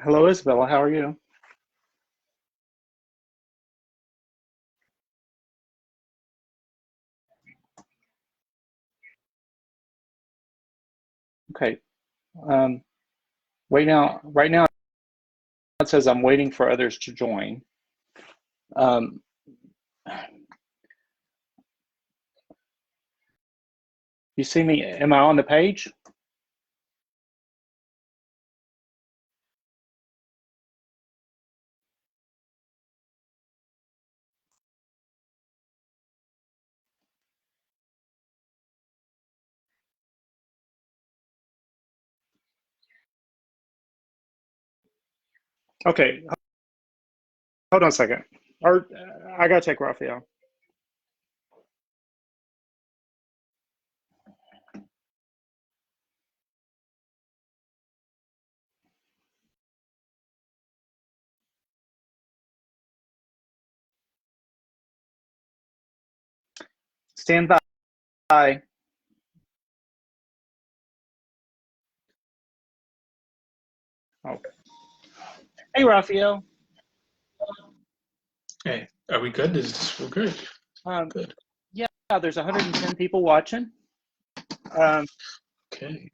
Hello, Isabella. How are you? Okay. Um, right now it says I'm waiting for others to join. Um, you see me? Am I on the page? Okay. Hold on a second. Or I gotta take Rafael. Stand by. Oh. Hey, Rafael. Hey, are we good? We're good. Good. Yeah, there's 110 people watching. Okay.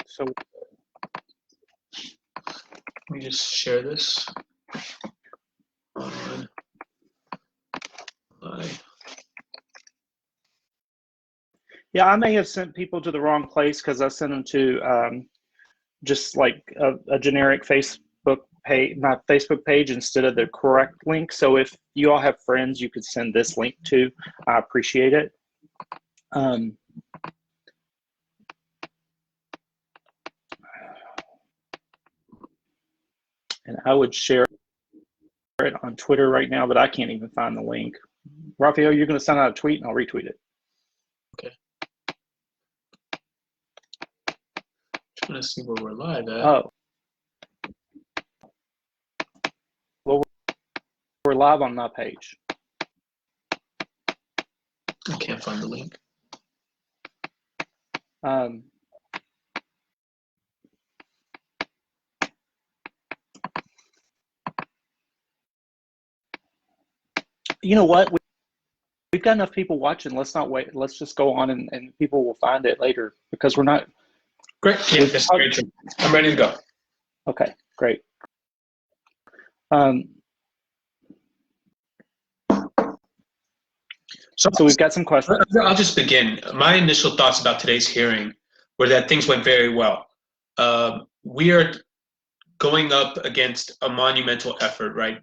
So let me just share this on my. yeah, I may have sent people to the wrong place because I sent them to just like a generic Facebook page, my Facebook page, instead of the correct link. So if you all have friends, you could send this link to. I appreciate it. And I would share it on Twitter right now, but I can't even find the link. Rafael, you're going to send out a tweet and I'll retweet it. Okay. Just want to see where we're live at. Oh. Well, we're live on my page. I can't find the link. You know what? We've got enough people watching. Let's not wait. Let's just go on and people will find it later because we're not. Great. Yeah, that's great. I'm ready to go. Okay, great. So we've got some questions. I'll just begin. My initial thoughts about today's hearing were that things went very well. We are going up against a monumental effort, right?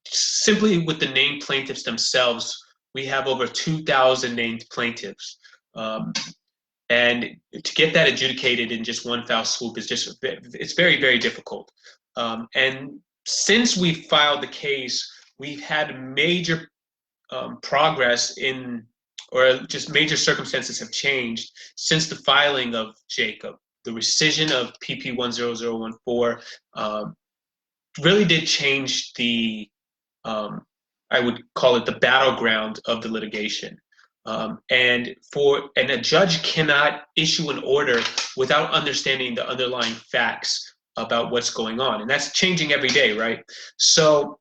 Simply with the named plaintiffs themselves, we have over 2,000 named plaintiffs. And to get that adjudicated in just one foul swoop is just, it's very, very difficult. And since we filed the case, we've had major progress in, or just major circumstances have changed since the filing of Jacob. The rescission of PP 10014 really did change the, I would call it the battleground of the litigation. And a judge cannot issue an order without understanding the underlying facts about what's going on. And that's changing every day, right? So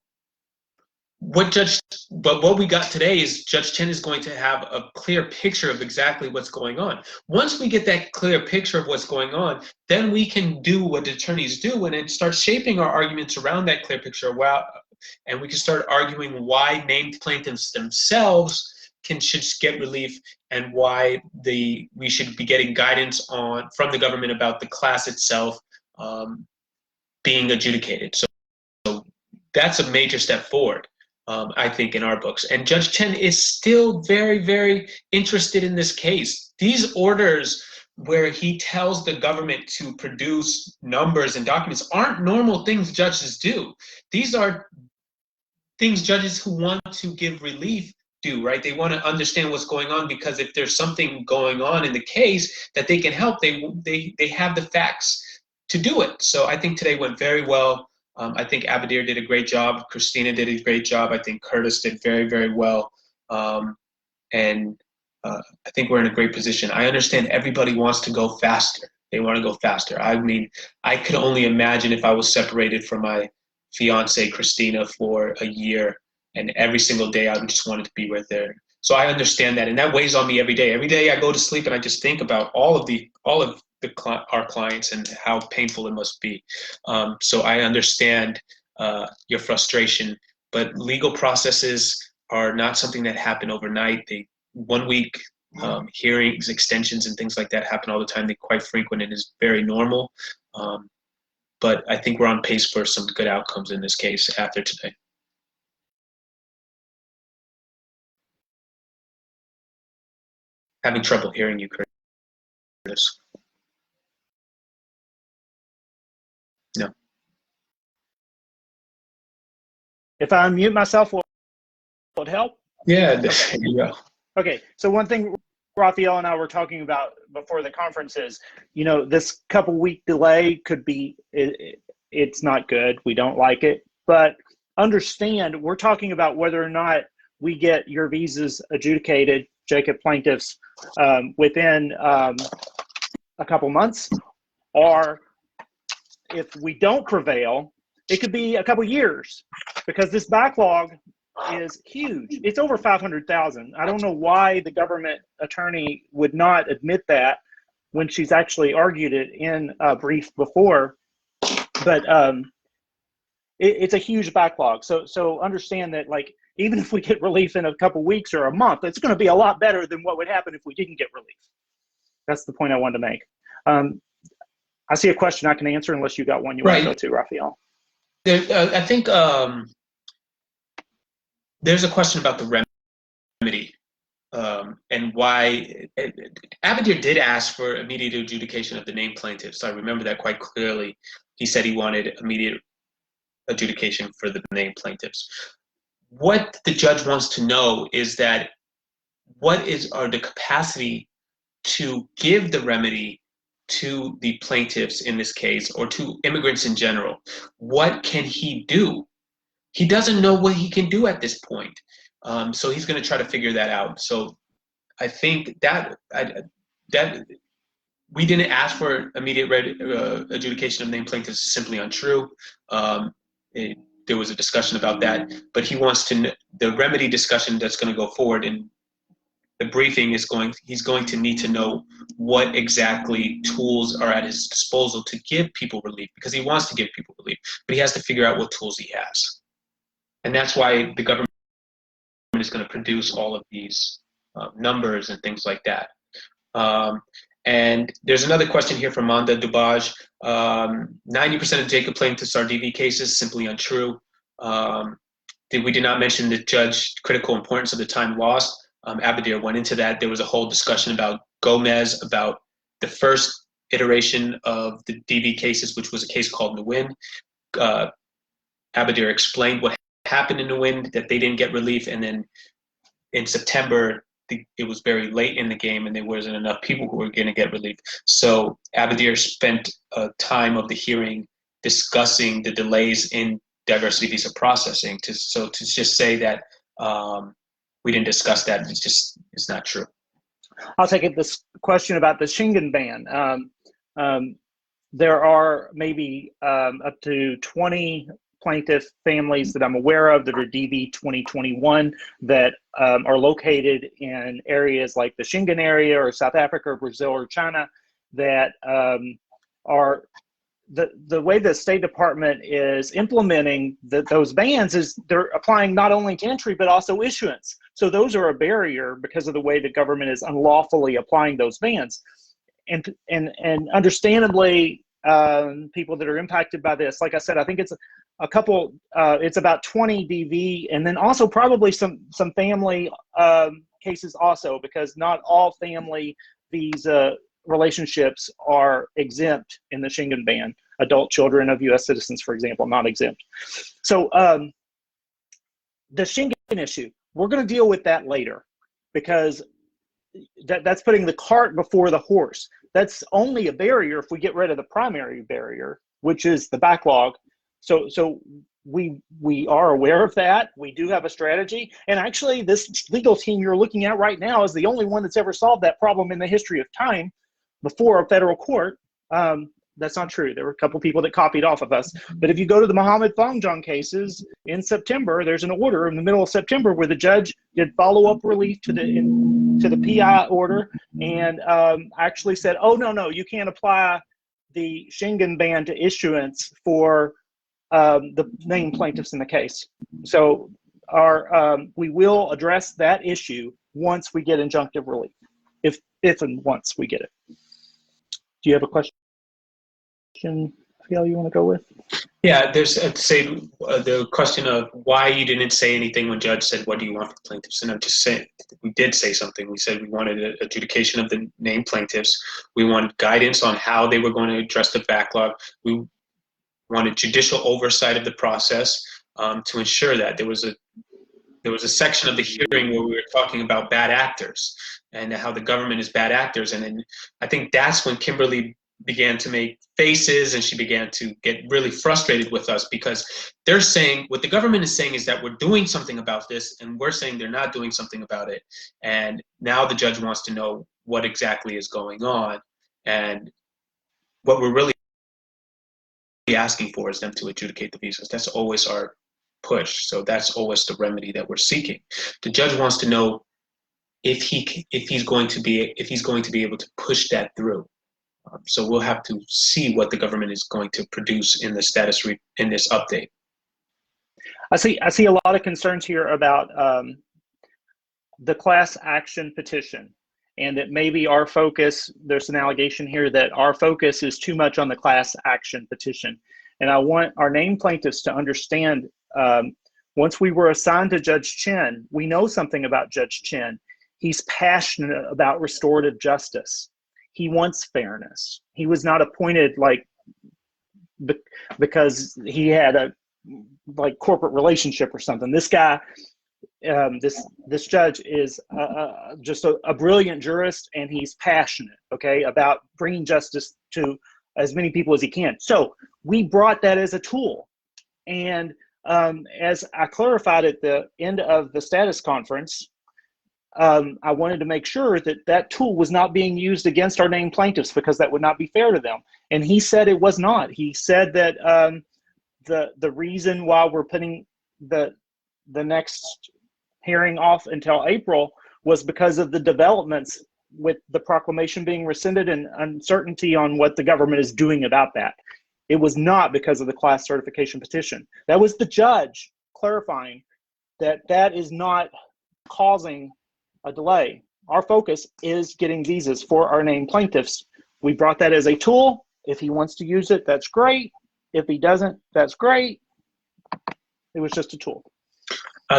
what we got today is Judge Chen is going to have a clear picture of exactly what's going on. Once we get that clear picture of what's going on, then we can do what attorneys do and then start shaping our arguments around that clear picture. And we can start arguing why named plaintiffs themselves should get relief and why we should be getting guidance from the government about the class itself being adjudicated. So that's a major step forward. I think, in our books. And Judge Chen is still very, very interested in this case. These orders where he tells the government to produce numbers and documents aren't normal things judges do. These are things judges who want to give relief do, right? They want to understand what's going on because if there's something going on in the case that they can help, they have the facts to do it. So I think today went very well. I think Abadir did a great job. Christina did a great job. I think Curtis did very, very well. And I think we're in a great position. I understand everybody wants to go faster. They want to go faster. I mean, I could only imagine if I was separated from my fiance, Christina, for a year, and every single day I just wanted to be with her. So I understand that, and that weighs on me every day. Every day I go to sleep and I just think about all of our clients and how painful it must be. So I understand your frustration, but legal processes are not something that happen overnight. They 1 week hearings, extensions, and things like that happen all the time. They're quite frequent and is very normal. But I think we're on pace for some good outcomes in this case after today. Having trouble hearing you, Curtis. No. If I unmute myself, will it help? Yeah, there you go. Okay, so one thing Rafael and I were talking about before the conference is, you know, this couple week delay could be, it's not good. We don't like it, but understand we're talking about whether or not we get your visas adjudicated, Jacob plaintiffs, within a couple months, or if we don't prevail, it could be a couple years, because this backlog is huge. It's over 500,000. I don't know why the government attorney would not admit that when she's actually argued it in a brief before, but it's a huge backlog. So understand that, like, even if we get relief in a couple weeks or a month, it's going to be a lot better than what would happen if we didn't get relief. That's the point I wanted to make. I see a question I can answer unless you got one you want to go to, Rafael. I think there's a question about the remedy and why Abadir did ask for immediate adjudication of the named plaintiffs. I remember that quite clearly. He said he wanted immediate adjudication for the named plaintiffs. What the judge wants to know is that what are the capacity to give the remedy to the plaintiffs in this case, or to immigrants in general? What can he do? He doesn't know what he can do at this point. So he's going to try to figure that out. So I think that we didn't ask for immediate adjudication of named plaintiffs is simply untrue. There was a discussion about that, but he wants to the remedy discussion that's going to go forward in the briefing is he's going to need to know what exactly tools are at his disposal to give people relief, because he wants to give people relief, but he has to figure out what tools he has. And that's why the government is going to produce all of these numbers and things like that. And there's another question here from Manda Dubaj. 90% of Jacob plaintiffs are DV cases, simply untrue. We did not mention the judge critical importance of the time lost. Abadir went into that. There was a whole discussion about Gomez, about the first iteration of the DV cases, which was a case called Nguyen. Abadir explained what happened in Nguyen, that they didn't get relief, and then in September, it was very late in the game and there wasn't enough people who were going to get relief. So Abadir spent time of the hearing discussing the delays in diversity visa processing. To just say that we didn't discuss that, it's not true. I'll take it. This question about the Schengen ban. There are maybe up to 20 plaintiff families that I'm aware of that are DV 2021 that are located in areas like the Schengen area or South Africa or Brazil or China that are the way the State Department is implementing those bans is they're applying not only to entry but also issuance. So those are a barrier because of the way the government is unlawfully applying those bans. And understandably, people that are impacted by this, like I said, I think it's a couple, it's about 20 DV, and then also probably some family cases also, because not all family visa relationships are exempt in the Schengen ban. Adult children of U.S. citizens, for example, not exempt. So the Schengen issue, we're going to deal with that later, because that's putting the cart before the horse. That's only a barrier if we get rid of the primary barrier, which is the backlog. So we are aware of that. We do have a strategy. And actually, this legal team you're looking at right now is the only one that's ever solved that problem in the history of time before a federal court. That's not true. There were a couple people that copied off of us. But if you go to the Mohammed Fangjang cases in September, there's an order in the middle of September where the judge did follow-up relief to the PI order and actually said, oh, no, you can't apply the Schengen ban to issuance for the named plaintiffs in the case. So we will address that issue once we get injunctive relief, if and once we get it. Do you have a question, Phil, you want to go with? Yeah, there's the question of why you didn't say anything when judge said, what do you want for plaintiffs? And I'm just saying, we did say something. We said we wanted an adjudication of the named plaintiffs. We wanted guidance on how they were going to address the backlog. We wanted judicial oversight of the process to ensure that there was a section of the hearing where we were talking about bad actors and how the government is bad actors. And then I think that's when Kimberly began to make faces and she began to get really frustrated with us, because they're saying, what the government is saying is that we're doing something about this, and we're saying they're not doing something about it. And now the judge wants to know what exactly is going on. And what we're really asking for is them to adjudicate the visas. That's always our push. So that's always the remedy that we're seeking. The judge wants to know if he's going to be able to push that through. So we'll have to see what the government is going to produce in the in this update. I see a lot of concerns here about the class action petition, and that maybe our focus, there's an allegation here that our focus is too much on the class action petition. And I want our named plaintiffs to understand, once we were assigned to Judge Chin, we know something about Judge Chin. He's passionate about restorative justice. He wants fairness. He was not appointed because he had a corporate relationship or something. This guy, this judge is just a brilliant jurist, and he's passionate, okay, about bringing justice to as many people as he can. So we brought that as a tool. And as I clarified at the end of the status conference, I wanted to make sure that that tool was not being used against our named plaintiffs, because that would not be fair to them. And he said it was not. He said that the reason why we're putting the next hearing off until April was because of the developments with the proclamation being rescinded and uncertainty on what the government is doing about that. It was not because of the class certification petition. That was the judge clarifying that that is not causing a delay. Our focus is getting visas for our named plaintiffs. We brought that as a tool. If he wants to use it, that's great. If he doesn't, that's great. It was just a tool.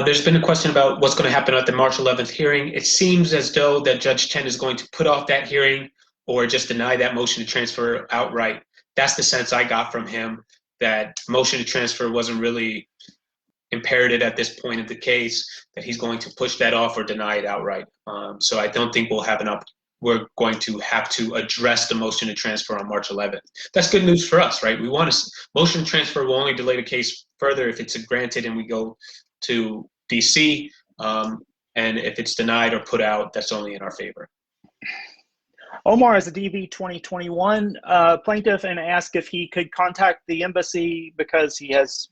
There's been a question about what's going to happen at the March 11th hearing. It seems as though that Judge Chen is going to put off that hearing or just deny that motion to transfer outright. That's the sense I got from him, that motion to transfer wasn't really imperative at this point of the case, that he's going to push that off or deny it outright. So I don't think we're going to have to address the motion to transfer on March 11th. That's good news for us, right? We want to, motion to transfer will only delay the case further if it's granted and we go to DC, and if it's denied or put out, that's only in our favor. Omar is a DV 2021 plaintiff and asked if he could contact the embassy because he has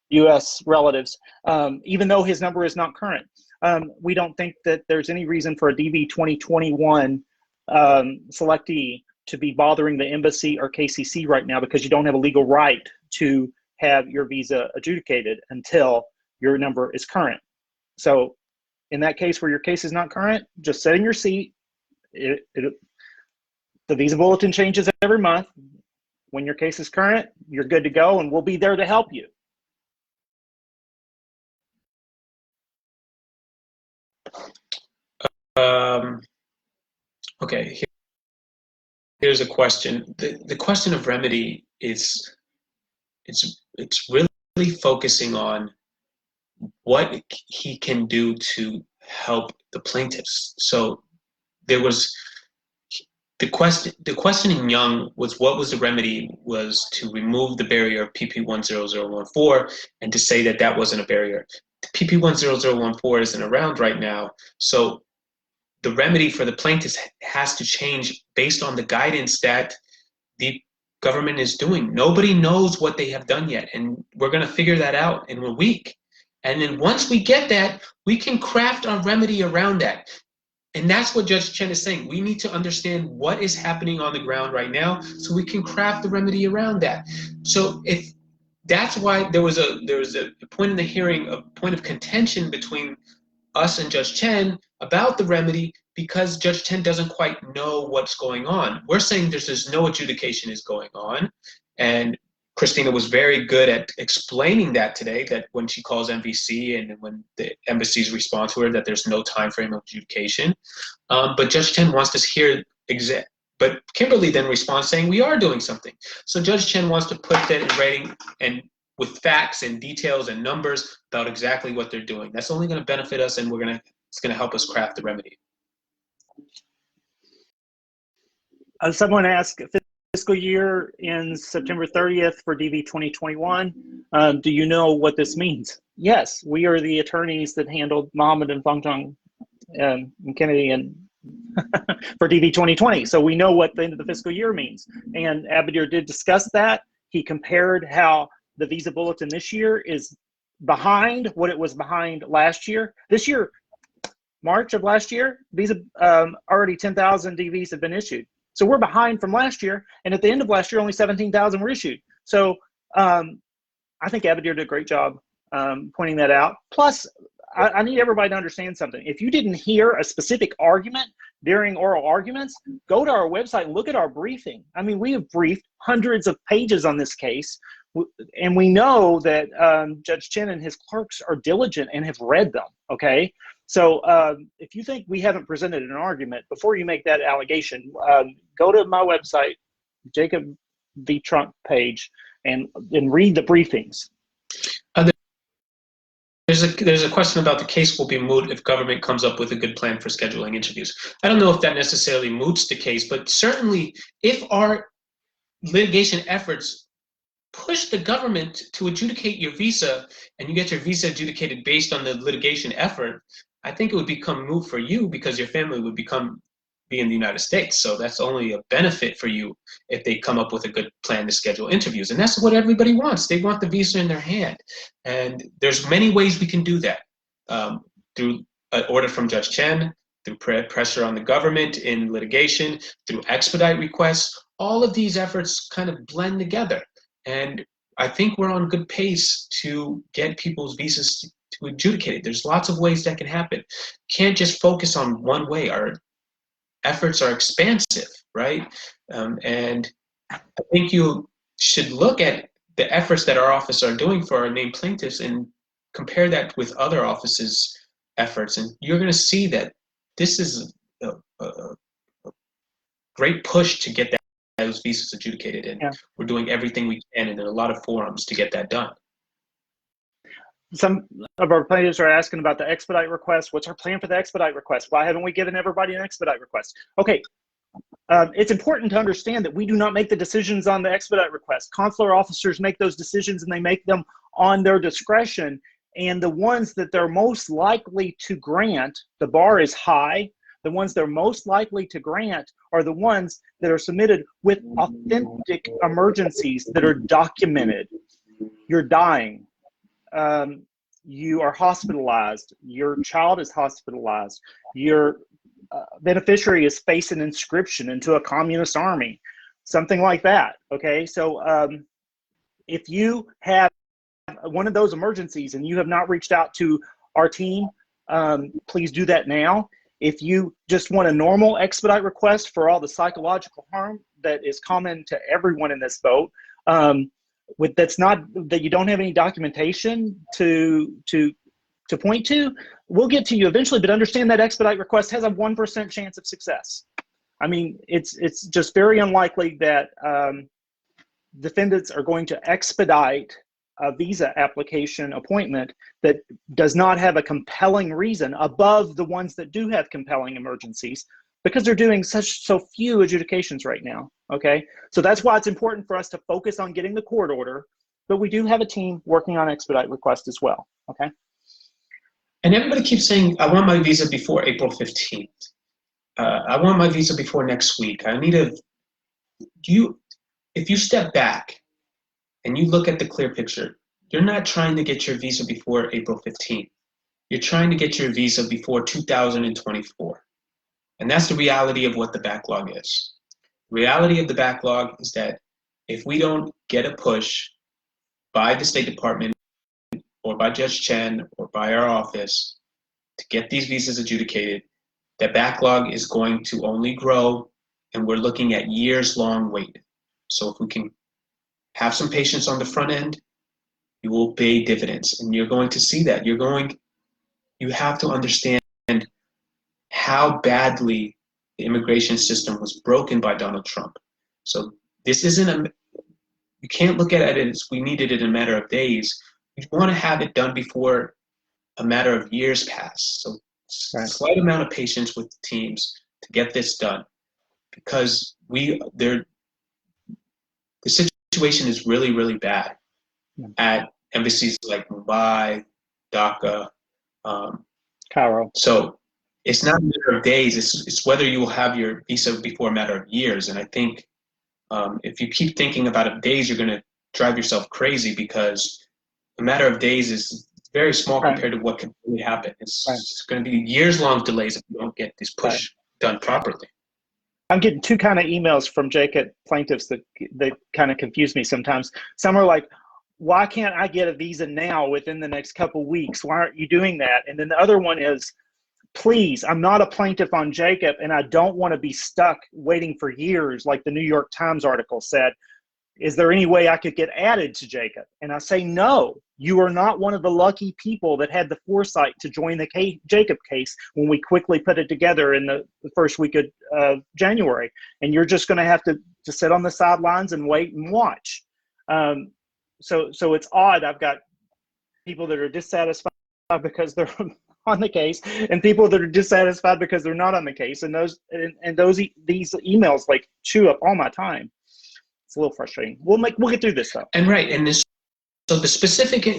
U.S. relatives, even though his number is not current. We don't think that there's any reason for a DV 2021 selectee to be bothering the embassy or KCC right now, because you don't have a legal right to have your visa adjudicated until your number is current. So in that case where your case is not current, just sit in your seat. The visa bulletin changes every month. When your case is current, you're good to go, and we'll be there to help you. Okay, here's a question. The question of remedy is, it's really focusing on what he can do to help the plaintiffs. So there was the question in Young was, what was the remedy, was to remove the barrier of PP 10014 and to say that that wasn't a barrier. PP 10014 isn't around right now, so the remedy for the plaintiffs has to change based on the guidance that the government is doing. Nobody knows what they have done yet, and we're going to figure that out in a week. And then once we get that, we can craft a remedy around that. And that's what Judge Chen is saying. We need to understand what is happening on the ground right now so we can craft the remedy around that. So if that's why there was a point in the hearing, a point of contention between us and Judge Chen about the remedy, because Judge Chen doesn't quite know what's going on. We're saying there's no adjudication is going on, and Christina was very good at explaining that today, that when she calls MVC and when the embassies respond to her that there's no time frame of adjudication. But Judge Chen wants to hear but Kimberly then responds saying we are doing something. So Judge Chen wants to put that in writing and with facts and details and numbers about exactly what they're doing. That's only going to benefit us, and it's going to help us craft the remedy. Someone asked, fiscal year ends September 30th for DV 2021. Do you know what this means? Yes, we are the attorneys that handled Mohammed and Fang Zhang and Kennedy and for DV 2020. So we know what the end of the fiscal year means. And Abadir did discuss that. He compared how the visa bulletin this year is behind what it was behind last year. This year, March of last year, visa already 10,000 DVs have been issued. So we're behind from last year, and at the end of last year, only 17,000 were issued. So I think Abadir did a great job pointing that out. Plus, I need everybody to understand something. If you didn't hear a specific argument during oral arguments, go to our website and look at our briefing. I mean, we have briefed hundreds of pages on this case, and we know that Judge Chen and his clerks are diligent and have read them, okay? So if you think we haven't presented an argument, before you make that allegation, go to my website, Jacob V. Trump page, and read the briefings. There's a question about the case will be moot if government comes up with a good plan for scheduling interviews. I don't know if that necessarily moots the case, but certainly if our litigation efforts push the government to adjudicate your visa and you get your visa adjudicated based on the litigation effort, I think it would become moot for you because your family would be in the United States. So that's only a benefit for you if they come up with a good plan to schedule interviews. And that's what everybody wants. They want the visa in their hand. And there's many ways we can do that. Through an order from Judge Chen, through pressure on the government in litigation, through expedite requests. All of these efforts kind of blend together. And I think we're on good pace to get people's visas to adjudicate it. There's lots of ways that can happen. Can't just focus on one way. Our efforts are expansive, right? And I think you should look at the efforts that our office are doing for our named plaintiffs and compare that with other offices' efforts. And you're going to see that this is a great push to get those visas adjudicated. And we're doing everything we can, and there are a lot of forums to get that done. Some of our plaintiffs are asking about the expedite request. What's our plan for the expedite request? Why haven't we given everybody an expedite request? Okay, it's important to understand that we do not make the decisions on the expedite request. Consular officers make those decisions, and they make them on their discretion. And the ones that they're most likely to grant, the bar is high. The ones they're most likely to grant are the ones that are submitted with authentic emergencies that are documented. You're dying. You are hospitalized, your child is hospitalized, your beneficiary is facing inscription into a communist army, something like that, okay? So if you have one of those emergencies and you have not reached out to our team, please do that now. If you just want a normal expedite request for all the psychological harm that is common to everyone in this boat, that's not that you don't have any documentation to point to, we'll get to you eventually, but understand that expedite request has a 1% chance of success. I mean, it's just very unlikely that defendants are going to expedite a visa application appointment that does not have a compelling reason above the ones that do have compelling emergencies, because they're doing so few adjudications right now, okay? So that's why it's important for us to focus on getting the court order, but we do have a team working on expedite request as well, okay? And everybody keeps saying, I want my visa before April 15th. I want my visa before next week. I need a, if you step back and you look at the clear picture, you're not trying to get your visa before April 15th. You're trying to get your visa before 2024. And that's the reality of what the backlog is. The reality of the backlog is that if we don't get a push by the State Department or by Judge Chen or by our office to get these visas adjudicated, the backlog is going to only grow, and we're looking at years-long wait. So if we can have some patience on the front end, you will pay dividends, and you're going to see that. You have to understand how badly the immigration system was broken by Donald Trump. So this isn't you can't look at it as we needed it in a matter of days. We want to have it done before a matter of years pass. So Right. Slight amount of patience with the teams to get this done, because the situation is really, really bad at embassies like Mumbai, Dhaka, Cairo. So it's not a matter of days, it's whether you will have your visa before a matter of years. And I think if you keep thinking about it days, you're going to drive yourself crazy, because a matter of days is very small compared to what can really happen. It's going to be years-long delays if you don't get this push done properly. I'm getting two kind of emails from Jacob plaintiffs that kind of confuse me sometimes. Some are like, why can't I get a visa now within the next couple weeks? Why aren't you doing that? And then the other one is, please, I'm not a plaintiff on Jacob, and I don't want to be stuck waiting for years like the New York Times article said. Is there any way I could get added to Jacob? And I say, no, you are not one of the lucky people that had the foresight to join the Jacob case when we quickly put it together in the first week of January. And you're just going to have to sit on the sidelines and wait and watch. So it's odd. I've got people that are dissatisfied because they're on the case, and people that are dissatisfied because they're not on the case. And these emails like chew up all my time. It's a little frustrating. We'll get through this though. And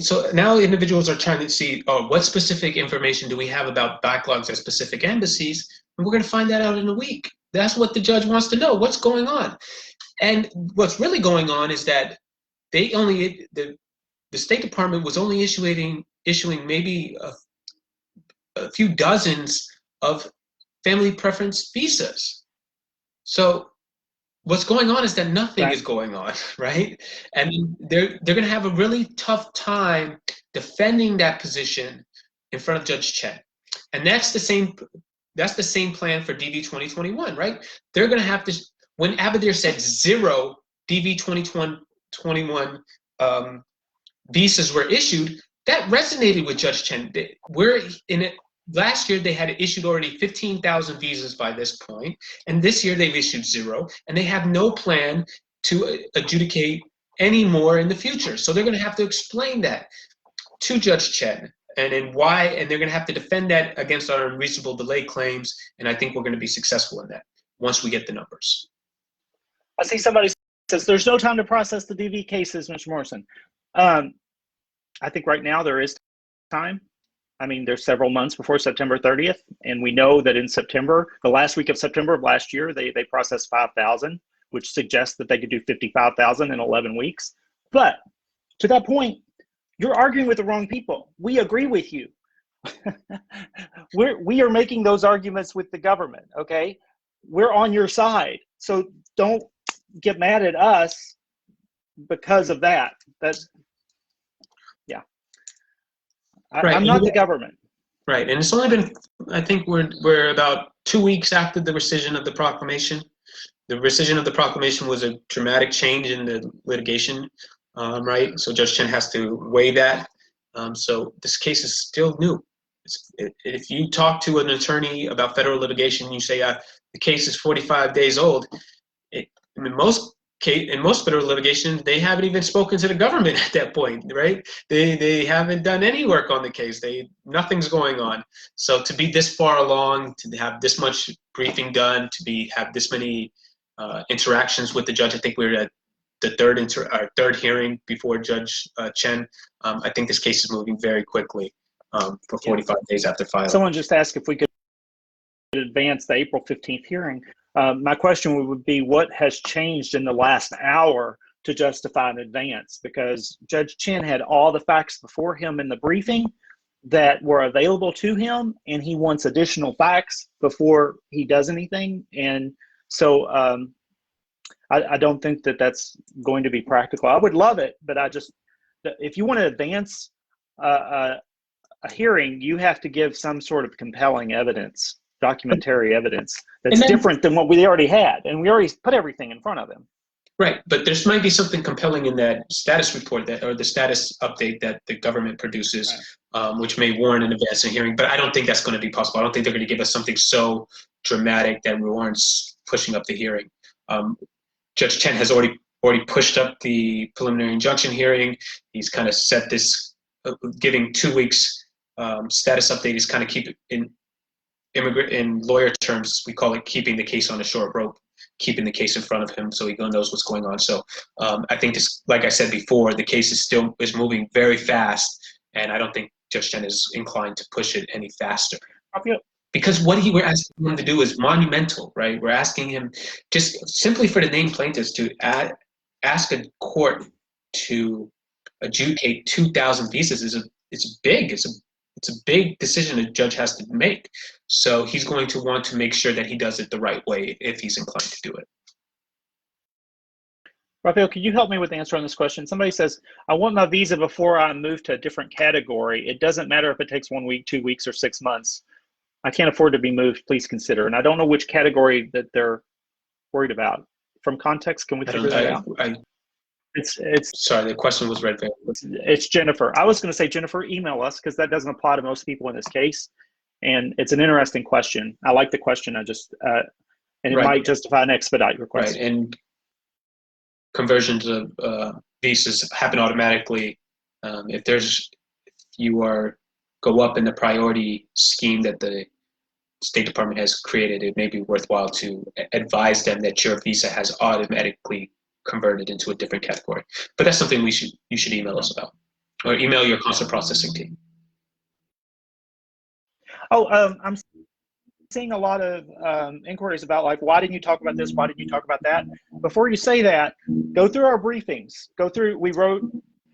so now individuals are trying to see, what specific information do we have about backlogs at specific embassies, and we're going to find that out in a week. That's what the judge wants to know. What's going on? And what's really going on is that the State Department was only issuing maybe a few dozens of family preference visas. So what's going on is that nothing is going on, right? And they're going to have a really tough time defending that position in front of Judge Chen. And that's the same plan for DV 2021, right? They're going to have to, when Abadir said 0 DV 2021 visas were issued, that resonated with Judge Chen. We're in it. Last year, they had issued already 15,000 visas by this point, and this year they've issued 0, and they have no plan to adjudicate any more in the future. So they're going to have to explain that to Judge Chen, and why, and they're going to have to defend that against our unreasonable delay claims, and I think we're going to be successful in that once we get the numbers. I see somebody says there's no time to process the DV cases, Mr. Morrison. I think right now there is time. I mean, there's several months before September 30th, and we know that in September, the last week of September of last year, they processed 5,000, which suggests that they could do 55,000 in 11 weeks. But to that point, you're arguing with the wrong people. We agree with you. we are making those arguments with the government, okay? We're on your side. So don't get mad at us because of that. Right. I'm not the government. Right, and it's only been, I think we're about 2 weeks after the rescission of the proclamation. The rescission of the proclamation was a dramatic change in the litigation, right? So Judge Chen has to weigh that. So this case is still new. If you talk to an attorney about federal litigation, you say the case is 45 days old. In most federal litigation, they haven't even spoken to the government at that point, right? They haven't done any work on the case. Nothing's going on. So to be this far along, to have this much briefing done, have this many interactions with the judge, I think we're at the third hearing before Judge Chen. I think this case is moving very quickly for 45 days after filing. Someone just asked if we could advance advance the April 15th hearing. My question would be, what has changed in the last hour to justify an advance? Because Judge Chin had all the facts before him in the briefing that were available to him, and he wants additional facts before he does anything. And so I don't think that that's going to be practical. I would love it, but if you want to advance a hearing, you have to give some sort of compelling evidence, documentary evidence that's different than what we already had, and we already put everything in front of him. Right, but there might be something compelling in that status report or the status update that the government produces, right, which may warrant an advance in hearing. But I don't think that's going to be possible. I don't think they're going to give us something so dramatic that warrants pushing up the hearing. Judge Chen has already pushed up the preliminary injunction hearing. He's kind of set this, giving 2 weeks status update. He's kind of keep it in lawyer terms, we call it keeping the case on a short rope, keeping the case in front of him so he knows what's going on. So I think this, like I said before, the case is moving very fast, and I don't think Judge Chen is inclined to push it any faster. Because what we're asking him to do is monumental, right? We're asking him just simply for the named plaintiffs to ask a court to adjudicate 2,000 visas it's big. It's a big decision a judge has to make. So he's going to want to make sure that he does it the right way if he's inclined to do it. Rafael, could you help me with the answer on this question? Somebody says, I want my visa before I move to a different category. It doesn't matter if it takes 1 week, 2 weeks, or 6 months. I can't afford to be moved. Please consider. And I don't know which category that they're worried about. From context, can we figure that out? It's sorry, the question was read there. It's Jennifer. I was going to say, Jennifer, email us, because that doesn't apply to most people in this case. And it's an interesting question. I like the question. And it might justify an expedite request. Right, and conversions of visas happen automatically. If you go up in the priority scheme that the State Department has created, it may be worthwhile to advise them that your visa has automatically converted into a different category. But that's something you should email us about, or email your consular processing team. I'm seeing a lot of inquiries about, like, why didn't you talk about this? Why didn't you talk about that? Before you say that, go through our briefings. We wrote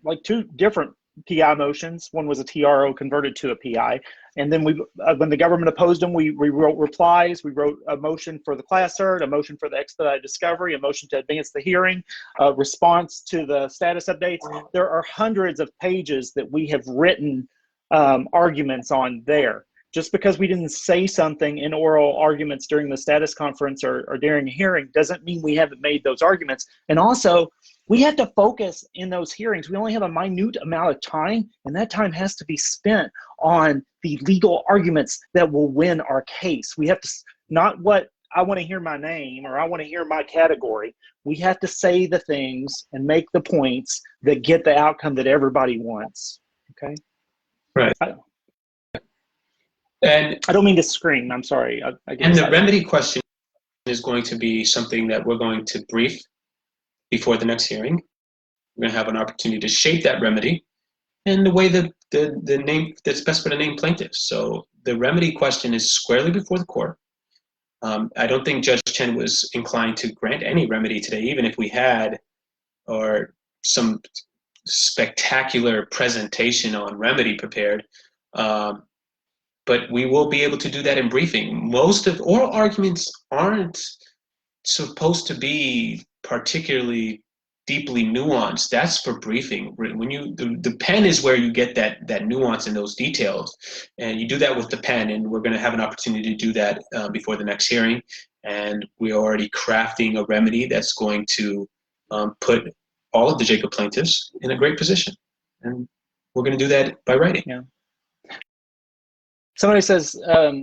like 2 different PI motions. One was a TRO converted to a PI. And then when the government opposed them, we wrote replies. We wrote a motion for the class cert, a motion for the expedited discovery, a motion to advance the hearing, a response to the status updates. There are hundreds of pages that we have written arguments on there. Just because we didn't say something in oral arguments during the status conference or during a hearing doesn't mean we haven't made those arguments. And also, we have to focus in those hearings. We only have a minute amount of time, and that time has to be spent on the legal arguments that will win our case. We have to, not what I want to hear my name or I want to hear my category. We have to say the things and make the points that get the outcome that everybody wants. Okay? Right. And I don't mean to scream. I'm sorry. And the remedy question is going to be something that we're going to brief before the next hearing. We're going to have an opportunity to shape that remedy and the way the name that's best for the named plaintiffs. So the remedy question is squarely before the court. I don't think Judge Chen was inclined to grant any remedy today, even if we had or some spectacular presentation on remedy prepared. But we will be able to do that in briefing. Most of oral arguments aren't supposed to be particularly deeply nuanced. That's for briefing. When the pen is where you get that nuance and those details, and you do that with the pen. And we're going to have an opportunity to do that before the next hearing. And we're already crafting a remedy that's going to put all of the Jacob plaintiffs in a great position. And we're going to do that by writing. Yeah. Somebody says,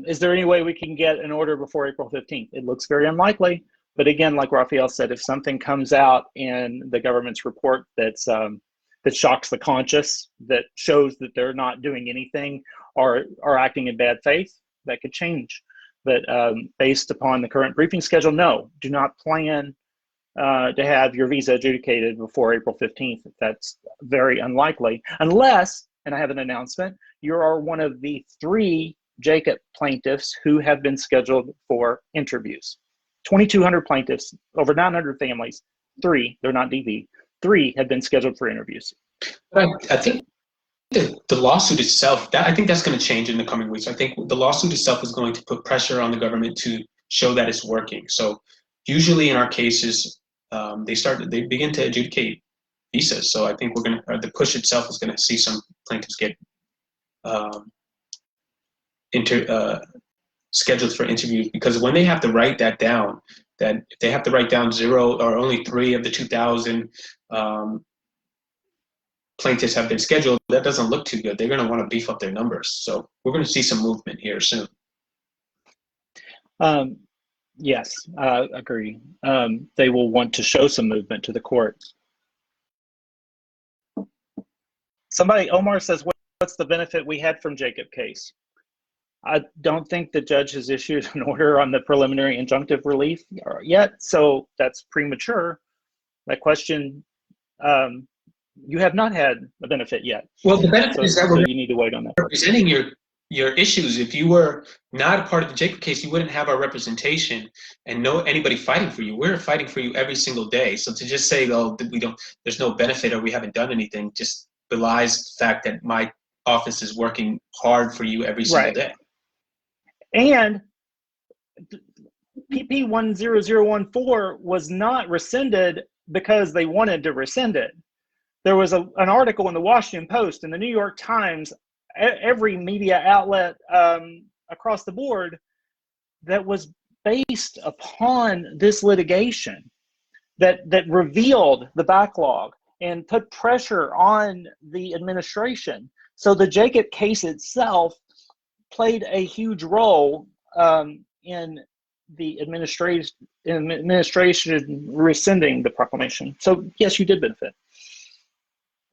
is there any way we can get an order before April 15th? It looks very unlikely. But again, like Rafael said, if something comes out in the government's report that shocks the conscious, that shows that they're not doing anything or are acting in bad faith, that could change. But based upon the current briefing schedule, no, do not plan to have your visa adjudicated before April 15th. That's very unlikely, unless, and I have an announcement, you are one of the 3 Jacob plaintiffs who have been scheduled for interviews. 2,200 plaintiffs, over 900 families. 3, they're not DV. 3 have been scheduled for interviews. I think the lawsuit itself, I think that's going to change in the coming weeks. I think the lawsuit itself is going to put pressure on the government to show that it's working. So usually in our cases, they begin to adjudicate visas. So I think the push itself is going to see some plaintiffs get scheduled for interviews, because when they have to write that down, that if they have to write down 0 or only 3 of the 2,000 plaintiffs have been scheduled, that doesn't look too good. They're going to want to beef up their numbers. So we're going to see some movement here soon. Yes, I agree. They will want to show some movement to the court. Omar says, what's the benefit we had from Jacob case? I don't think the judge has issued an order on the preliminary injunctive relief yet, so that's premature. That question, you have not had a benefit yet. Well, the benefit is that so you need to wait on that. Representing your issues. If you were not a part of the Jacob case, you wouldn't have our representation and anybody fighting for you. We're fighting for you every single day. So to just say, oh, there's no benefit or we haven't done anything, just belies the fact that my office is working hard for you every single day. And PP 10014 was not rescinded because they wanted to rescind it. There was an article in the Washington Post and the New York Times, every media outlet across the board, that was based upon this litigation that revealed the backlog and put pressure on the administration. So the Jacob case itself played a huge role in the administration rescinding the proclamation. So yes, you did benefit.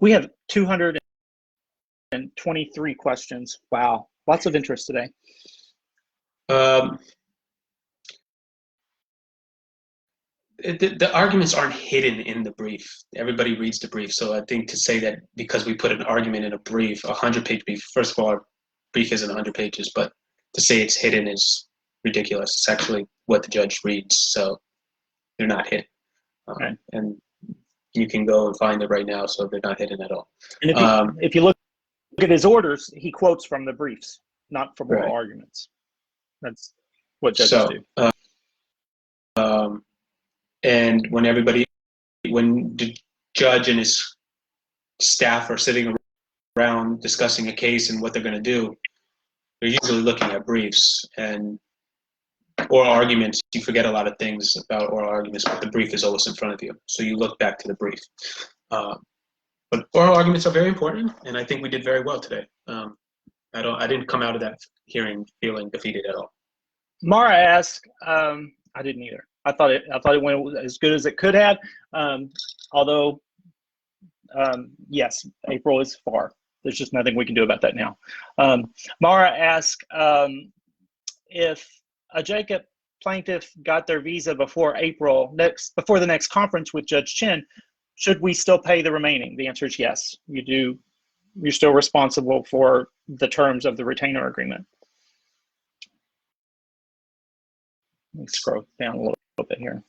We have 223 questions. Wow, lots of interest today. The arguments aren't hidden in the brief. Everybody reads the brief. So I think to say that because we put an argument in a brief, a 100-page brief, first of all, our brief isn't 100 pages, but to say it's hidden is ridiculous. It's actually what the judge reads, so they're not hidden. Okay. And you can go and find it right now, so they're not hidden at all. And if you look at his orders, he quotes from the briefs, not from oral arguments. That's what judges do. And when the judge and his staff are sitting around discussing a case and what they're going to do, they're usually looking at briefs and oral arguments. You forget a lot of things about oral arguments, but the brief is always in front of you. So you look back to the brief. But oral arguments are very important, and I think we did very well today. I didn't come out of that hearing feeling defeated at all. Mara asked, I didn't either. I thought it went as good as it could have. Although, yes, April is far. There's just nothing we can do about that now. Mara asked if a Jacob plaintiff got their visa before the next conference with Judge Chin, should we still pay the remaining? The answer is yes. You do. You're still responsible for the terms of the retainer agreement. Let me scroll down a little bit here.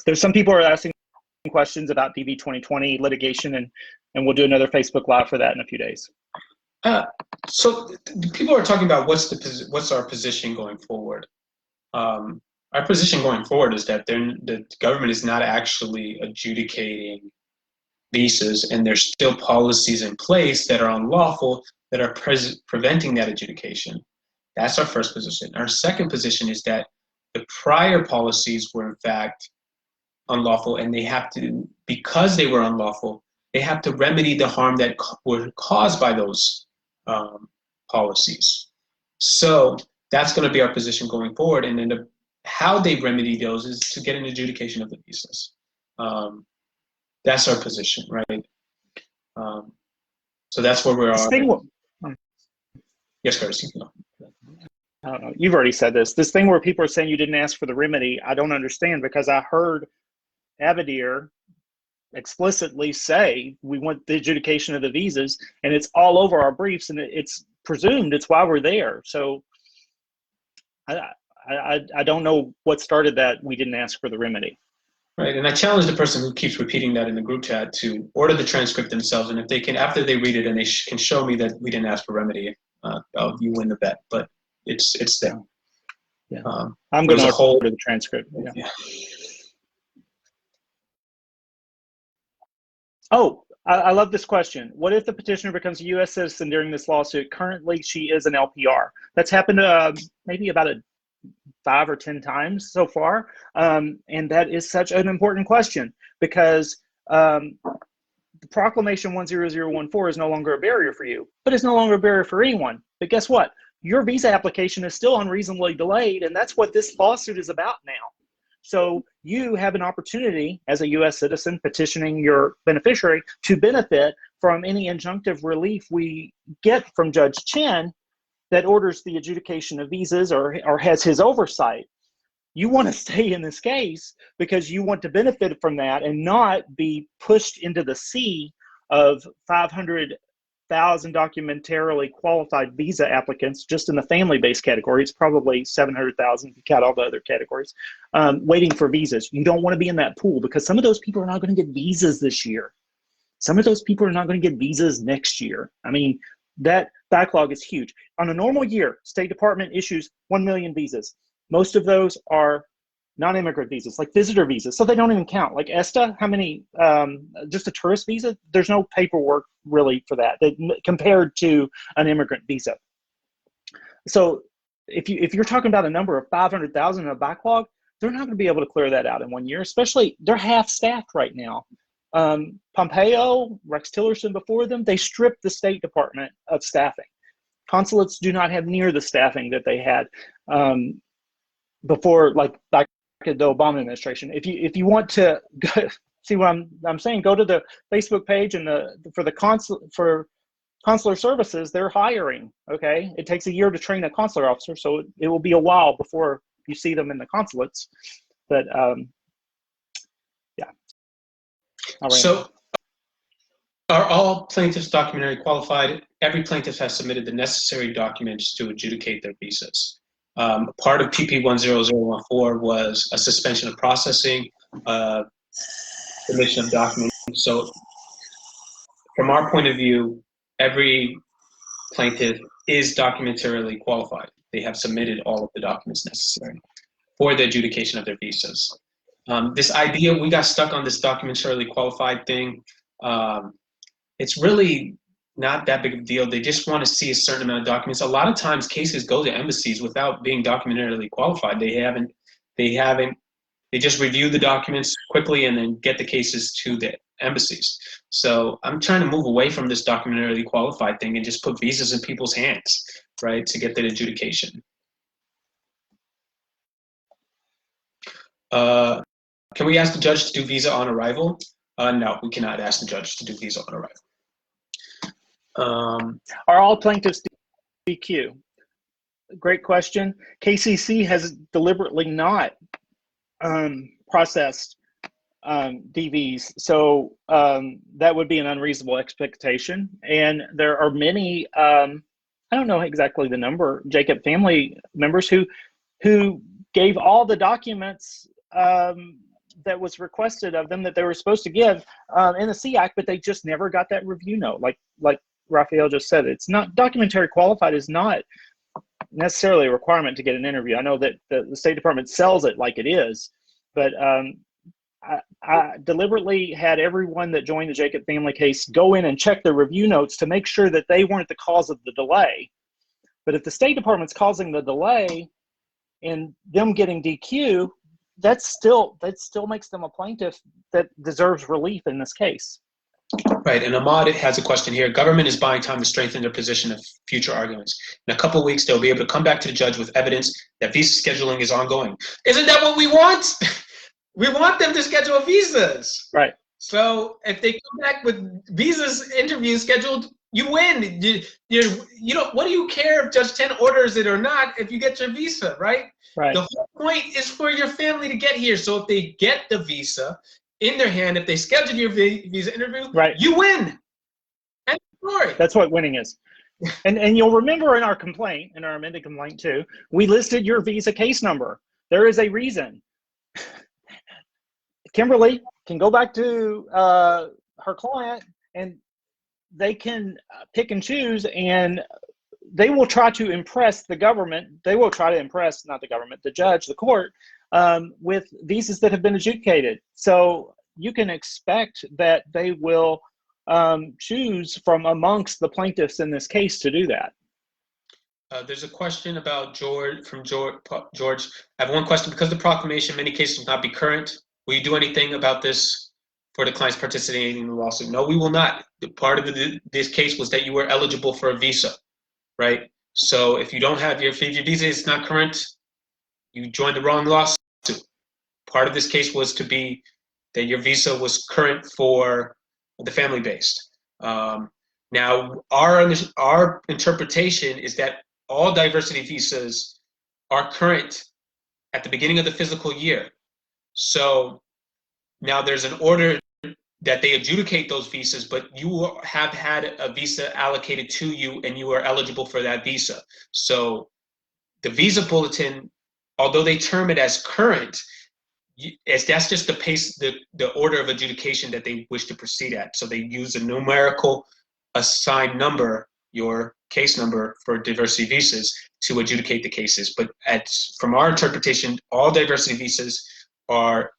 There's some people are asking questions about DV 2020 litigation, and we'll do another Facebook Live for that in a few days. So people are talking about what's our position going forward. Our position going forward is that the government is not actually adjudicating visas, and there's still policies in place that are unlawful that are preventing that adjudication. That's our first position. Our second position is that the prior policies were in fact unlawful, and they have to, because they were unlawful, they have to remedy the harm that were caused by those policies. So that's going to be our position going forward, and then how they remedy those is to get an adjudication of the visas. That's our position, right? So that's where we are. Yes, Curtis, you can go. I don't know. You've already said this. This thing where people are saying you didn't ask for the remedy, I don't understand, because I heard Abadir explicitly say we want the adjudication of the visas, and it's all over our briefs, and it's presumed. It's why we're there. So I don't know what started that. We didn't ask for the remedy. Right, and I challenge the person who keeps repeating that in the group chat to order the transcript themselves, and if they can, after they read it, and they can show me that we didn't ask for remedy, you win the bet. But it's there. Yeah, I'm going to order the transcript. Yeah. Yeah. Oh, I love this question. What if the petitioner becomes a U.S. citizen during this lawsuit? Currently, she is an LPR. That's happened maybe about 5 or 10 times so far. And that is such an important question because the Proclamation 10014 is no longer a barrier for you, but it's no longer a barrier for anyone. But guess what? Your visa application is still unreasonably delayed, and that's what this lawsuit is about now. So you have an opportunity as a U.S. citizen petitioning your beneficiary to benefit from any injunctive relief we get from Judge Chen that orders the adjudication of visas or has his oversight. You want to stay in this case because you want to benefit from that and not be pushed into the sea of 500,000 documentarily qualified visa applicants just in the family-based category. It's probably 700,000 if you count all the other categories, waiting for visas. You don't want to be in that pool because some of those people are not going to get visas this year. Some of those people are not going to get visas next year. I mean, that backlog is huge. On a normal year, State Department issues 1 million visas. Most of those are non-immigrant visas, like visitor visas, so they don't even count. Like ESTA, how many, just a tourist visa, there's no paperwork really for that compared to an immigrant visa. So if you're talking about a number of 500,000 in a backlog, they're not going to be able to clear that out in 1 year, especially they're half-staffed right now. Pompeo, Rex Tillerson before them, they stripped the State Department of staffing. Consulates do not have near the staffing that they had before, like back in the Obama administration. If you want to see what I'm saying, go to the Facebook page and for consular services, they're hiring. Okay, it takes a year to train a consular officer, so it will be a while before you see them in the consulates. But yeah. So, are all plaintiffs documentary qualified? Every plaintiff has submitted the necessary documents to adjudicate their visas. Part of PP 10014 was a suspension of processing, submission of documents. So, from our point of view, every plaintiff is documentarily qualified. They have submitted all of the documents necessary for the adjudication of their visas. This idea, we got stuck on this documentarily qualified thing. It's really not that big of a deal. They just want to see a certain amount of documents. A lot of times cases go to embassies without being documentarily qualified. They just review the documents quickly and then get the cases to the embassies. So I'm trying to move away from this documentarily qualified thing and just put visas in people's hands, right, to get that adjudication. Can we ask the judge to do visa on arrival? No, we cannot ask the judge to do visa on arrival. Are all plaintiffs DQ? Great question. KCC has deliberately not processed DVs, so that would be an unreasonable expectation. And there are many, I don't know exactly the number, Jacob family members who gave all the documents that was requested of them that they were supposed to give in the C Act, but they just never got that review note. Like Rafael just said, it's not documentary qualified is not necessarily a requirement to get an interview. I know that the State Department sells it like it is, but I deliberately had everyone that joined the Jacob family case go in and check the review notes to make sure that they weren't the cause of the delay. But if the State Department's causing the delay and them getting DQ, that still makes them a plaintiff that deserves relief in this case. Right, and Ahmad has a question here. Government is buying time to strengthen their position of future arguments. In a couple of weeks, they'll be able to come back to the judge with evidence that visa scheduling is ongoing. Isn't that what we want? We want them to schedule visas. Right. So if they come back with visas interviews scheduled, you win. You don't. What do you care if Judge 10 orders it or not if you get your visa, right? Right. The whole point is for your family to get here. So if they get the visa in their hand, if they schedule your visa interview, right, you win. End story. That's what winning is. And you'll remember in our complaint, in our amended complaint too, we listed your visa case number. There is a reason. Kimberly can go back to her client and they can pick and choose, and they will try to impress the government. They will try to impress, not the government, the judge, the court, with visas that have been adjudicated. So you can expect that they will choose from amongst the plaintiffs in this case to do that. There's a question about George. I have one question. Because the proclamation, many cases will not be current, will you do anything about this for the clients participating in the lawsuit? No, we will not. The part of this case was that you were eligible for a visa, right? So if you don't have your visa is not current, you joined the wrong lawsuit. Part of this case was to be that your visa was current for the family-based. Now, our interpretation is that all diversity visas are current at the beginning of the fiscal year. So now there's an order that they adjudicate those visas, but you have had a visa allocated to you and you are eligible for that visa. So the visa bulletin, although they term it as current, that's just the order of adjudication that they wish to proceed at. So they use a numerical assigned number, your case number for diversity visas, to adjudicate the cases. But from our interpretation, all diversity visas are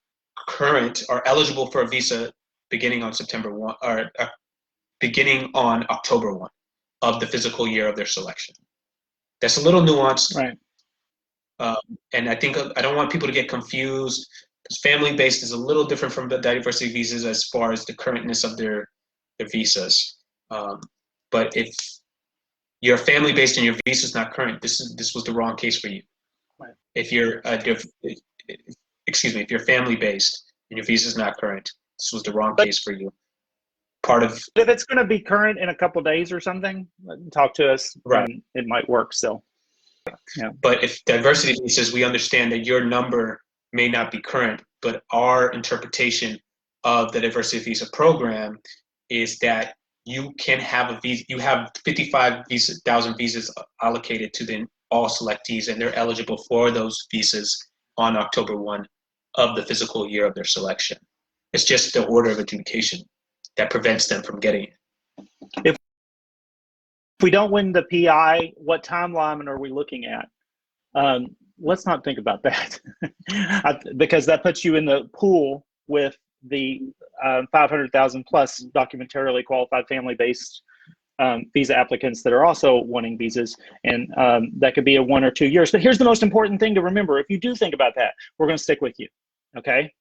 current, are eligible for a visa beginning on September 1, or beginning on October 1 of the fiscal year of their selection. That's a little nuanced. Right. And I think I don't want people to get confused, because family-based is a little different from the diversity visas as far as the currentness of their visas. But if you're family-based and your visa is not current, this was the wrong case for you. Right. If you're if you're family-based and your visa is not current, this was the wrong case for you. If it's going to be current in a couple of days or something, talk to us. Right. And it might work still. Yeah. But if diversity visas, we understand that your number may not be current, but our interpretation of the diversity visa program is that you can have a visa. You have 55,000 visas allocated to all selectees, and they're eligible for those visas on October 1 of the fiscal year of their selection. It's just the order of adjudication that prevents them from getting it. If we don't win the PI, what timeline are we looking at? Let's not think about that because that puts you in the pool with the 500,000 plus documentarily qualified family-based visa applicants that are also wanting visas, and that could be a 1 or 2 years. But here's the most important thing to remember. If you do think about that, we're going to stick with you, okay?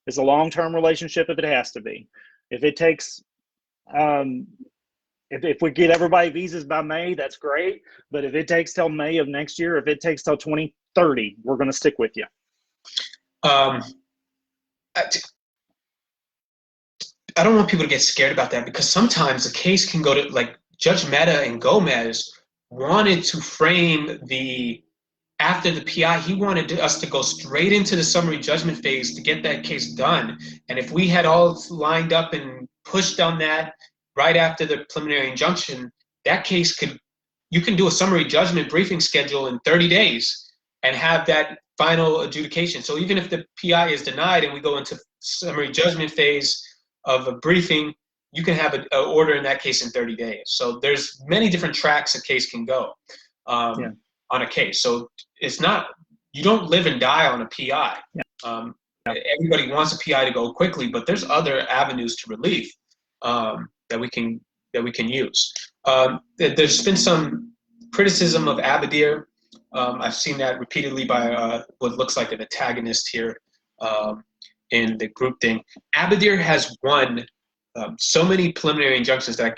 It's a long-term relationship if it has to be. If it takes, if we get everybody visas by May, that's great. But if it takes till May of next year, if it takes till 2030, we're going to stick with you. I don't want people to get scared about that, because sometimes a case can go to, like Judge Mehta and Gomez wanted to frame after the PI, he wanted us to go straight into the summary judgment phase to get that case done. And if we had all lined up and pushed on that right after the preliminary injunction, that case you can do a summary judgment briefing schedule in 30 days and have that final adjudication. So even if the PI is denied and we go into summary judgment phase of a briefing, you can have an order in that case in 30 days. So there's many different tracks a case can go on a case. So it's not, you don't live and die on a PI. Yeah. Everybody wants a PI to go quickly, but there's other avenues to relief that we can use. There's been some criticism of Abadir. I've seen that repeatedly by what looks like an antagonist here in the group thing. Abadir has won so many preliminary injunctions that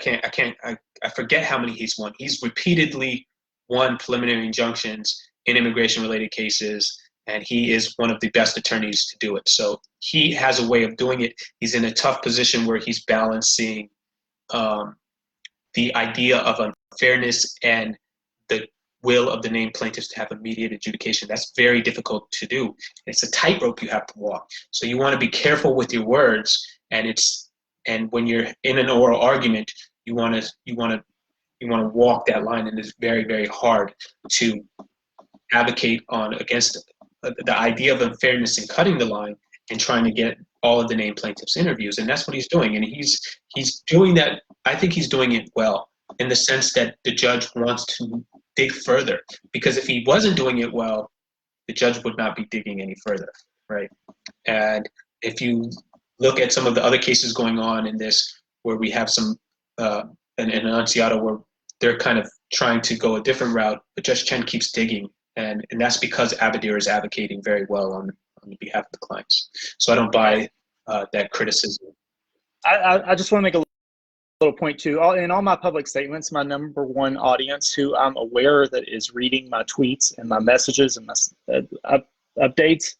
I forget how many he's won. He's repeatedly won preliminary injunctions in immigration-related cases, and he is one of the best attorneys to do it. So he has a way of doing it. He's in a tough position where he's balancing the idea of unfairness and the will of the named plaintiffs to have immediate adjudication. That's very difficult to do. It's a tightrope you have to walk. So you want to be careful with your words, and when you're in an oral argument, you want to You want to walk that line, and it's very, very hard to advocate against the idea of unfairness in cutting the line and trying to get all of the named plaintiffs interviews. And that's what he's doing. And he's doing that. I think he's doing it well, in the sense that the judge wants to dig further, because if he wasn't doing it well, the judge would not be digging any further, right? And if you look at some of the other cases going on in this, where we have some an enunciado where they're kind of trying to go a different route, but Judge Chen keeps digging, and that's because Abadir is advocating very well on behalf of the clients. So I don't buy that criticism. I just want to make a little point too. In all my public statements, my number one audience who I'm aware that is reading my tweets and my messages and my updates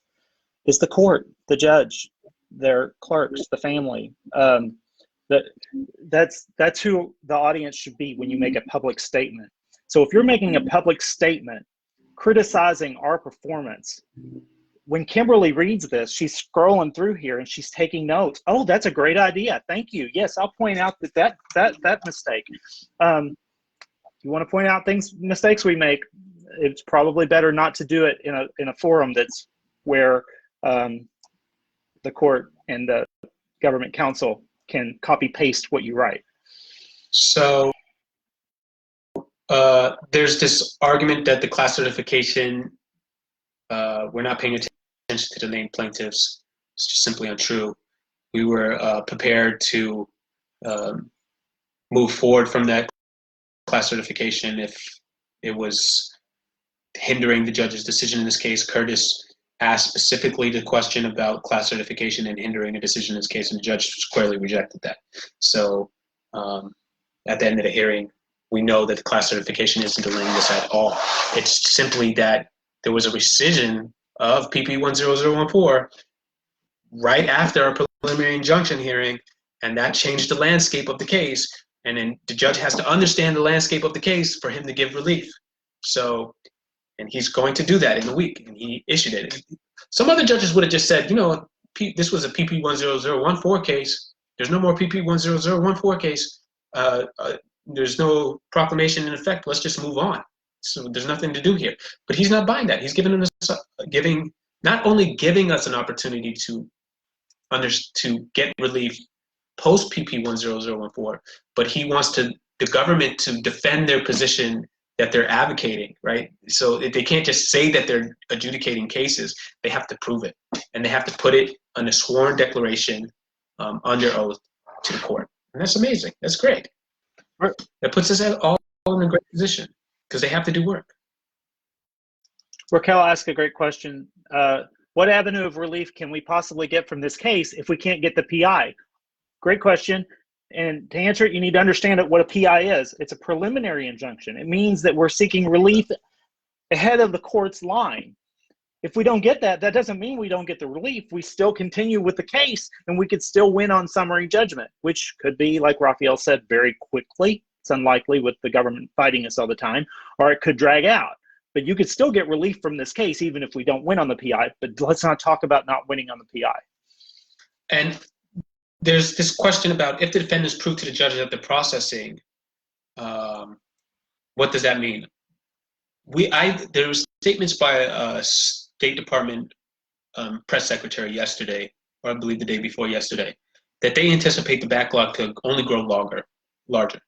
is the court, the judge, their clerks, the family. That's who the audience should be when you make a public statement. So if you're making a public statement criticizing our performance, when Kimberly reads this, she's scrolling through here and she's taking notes. Oh, that's a great idea. Thank you. Yes, I'll point out that mistake. You want to point out mistakes we make, it's probably better not to do it in a forum that's where the court and the government counsel can copy paste what you write. So there's this argument that the class certification, we're not paying attention to the named plaintiffs. It's just simply untrue. We were prepared to move forward from that class certification if it was hindering the judge's decision in this case. Curtis asked specifically the question about class certification and hindering a decision in this case, and the judge squarely rejected that. So at the end of the hearing, we know that the class certification isn't delaying this at all. It's simply that there was a rescission of PP 10014 right after our preliminary injunction hearing, and that changed the landscape of the case. And then the judge has to understand the landscape of the case for him to give relief. So, and he's going to do that in a week, and he issued it. Some other judges would have just said, you know, this was a PP 10014 case. There's no more PP 10014 case. There's no proclamation in effect. Let's just move on. So there's nothing to do here. But he's not buying that. He's not only giving us an opportunity to get relief post PP 10014, but he wants the government to defend their position that they're advocating, right? So they can't just say that they're adjudicating cases. They have to prove it, and they have to put it on a sworn declaration under oath to the court. And that's amazing. That's great. That puts us all in a great position because they have to do work. Raquel asked a great question. What avenue of relief can we possibly get from this case if we can't get the PI? Great question. And to answer it, you need to understand what a PI is. It's a preliminary injunction. It means that we're seeking relief ahead of the court's line. If we don't get that, that doesn't mean we don't get the relief. We still continue with the case, and we could still win on summary judgment, which could be, like Rafael said, very quickly. It's unlikely with the government fighting us all the time, or it could drag out. But you could still get relief from this case even if we don't win on the PI. But let's not talk about not winning on the PI. And there's this question about if the defendants prove to the judge that they're processing, what does that mean? There were statements by a State Department press secretary yesterday, or I believe the day before yesterday, that they anticipate the backlog to only grow larger.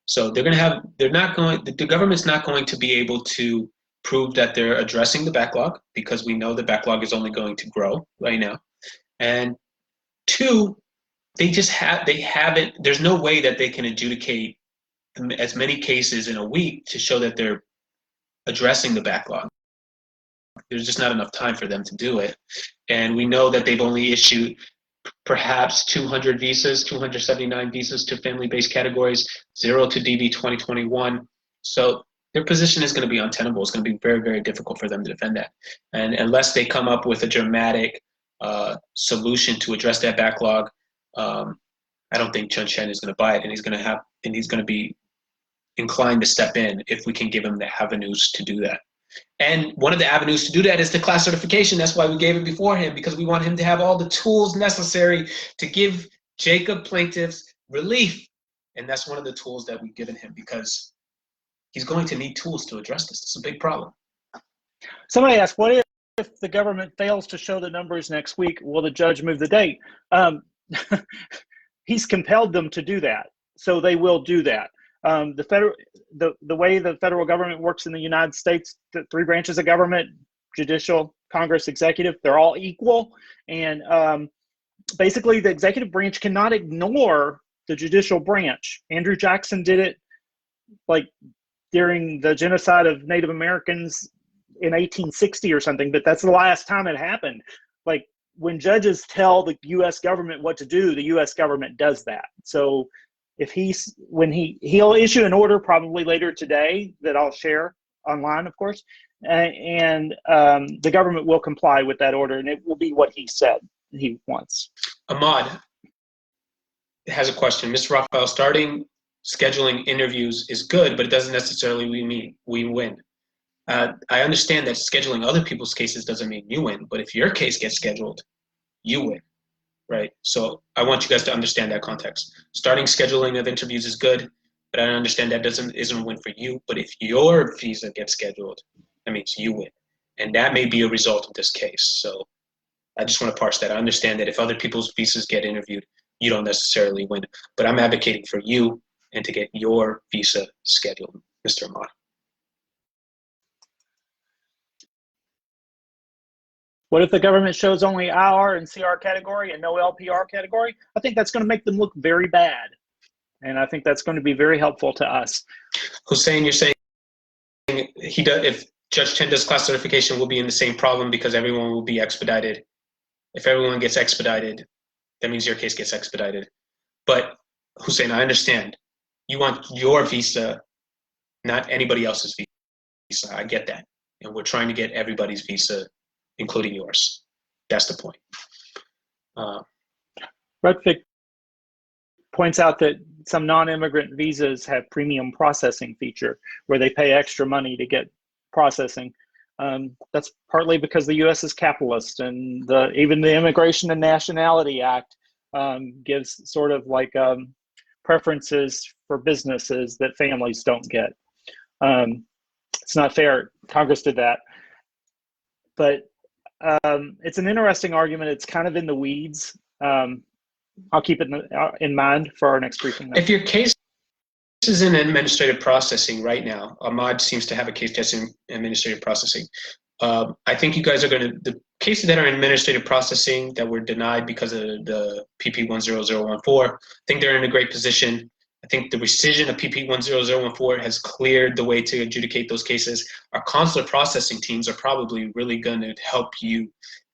So the government's not going to be able to prove that they're addressing the backlog, because we know the backlog is only going to grow right now. And two, there's no way that they can adjudicate as many cases in a week to show that they're addressing the backlog. There's just not enough time for them to do it. And we know that they've only issued perhaps 200 visas, 279 visas to family-based categories, 0 to DB 2021. So their position is going to be untenable. It's going to be very, very difficult for them to defend that. And unless they come up with a dramatic solution to address that backlog, I don't think Chun Chen is going to buy it, and he's going to be inclined to step in if we can give him the avenues to do that. And one of the avenues to do that is the class certification. That's why we gave it before him, because we want him to have all the tools necessary to give Jacob plaintiffs relief. And that's one of the tools that we've given him, because he's going to need tools to address this. It's a big problem. Somebody asked, what if the government fails to show the numbers next week? Will the judge move the date? He's compelled them to do that, so they will do that. The way the federal government works in the United States, the three branches of government, judicial, Congress, executive, they're all equal. And basically the executive branch cannot ignore the judicial branch. Andrew Jackson did it like during the genocide of Native Americans in 1860 or something, but that's the last time it happened. Like when judges tell the US government what to do, the US government does that. So if he'll issue an order probably later today that I'll share online, of course, and the government will comply with that order, and it will be what he said he wants. Ahmad has a question. Mr. Rafael, starting scheduling interviews is good, but it doesn't necessarily mean we win. I understand that scheduling other people's cases doesn't mean you win, but if your case gets scheduled, you win, right? So I want you guys to understand that context. Starting scheduling of interviews is good, but I understand that isn't a win for you. But if your visa gets scheduled, that means you win, and that may be a result of this case. So I just want to parse that. I understand that if other people's visas get interviewed, you don't necessarily win, but I'm advocating for you and to get your visa scheduled, Mr. Ahmad. What if the government shows only IR and CR category and no LPR category? I think that's going to make them look very bad. And I think that's going to be very helpful to us. Hussein, you're saying he does, if Judge Chen does class certification, we'll be in the same problem because everyone will be expedited. If everyone gets expedited, that means your case gets expedited. But Hussein, I understand. You want your visa, not anybody else's visa. I get that. And we're trying to get everybody's visa, including yours. That's the point. Rudvik points out that some non-immigrant visas have premium processing feature where they pay extra money to get processing. That's partly because the U.S. is capitalist, and even the Immigration and Nationality Act gives sort of like preferences for businesses that families don't get. It's not fair. Congress did that. But it's an interesting argument. It's kind of in the weeds. I'll keep it in mind for our next briefing. If your case is in administrative processing right now, Ahmad seems to have a case that's in administrative processing. I think you guys are going to, the cases that are in administrative processing that were denied because of the PP 10014, I think they're in a great position. I think the rescission of PP 10014 has cleared the way to adjudicate those cases. Our consular processing teams are probably really going to help you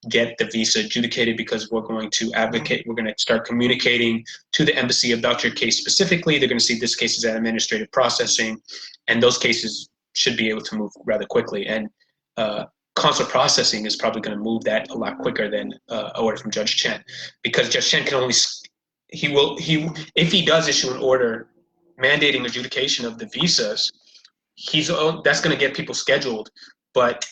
get the visa adjudicated because we're going to advocate, we're going to start communicating to the embassy about your case specifically. They're going to see this case is at administrative processing, and those cases should be able to move rather quickly. And consular processing is probably going to move that a lot quicker than an order from Judge Chen, because Judge Chen can only, if he does issue an order mandating adjudication of the visas, that's going to get people scheduled, but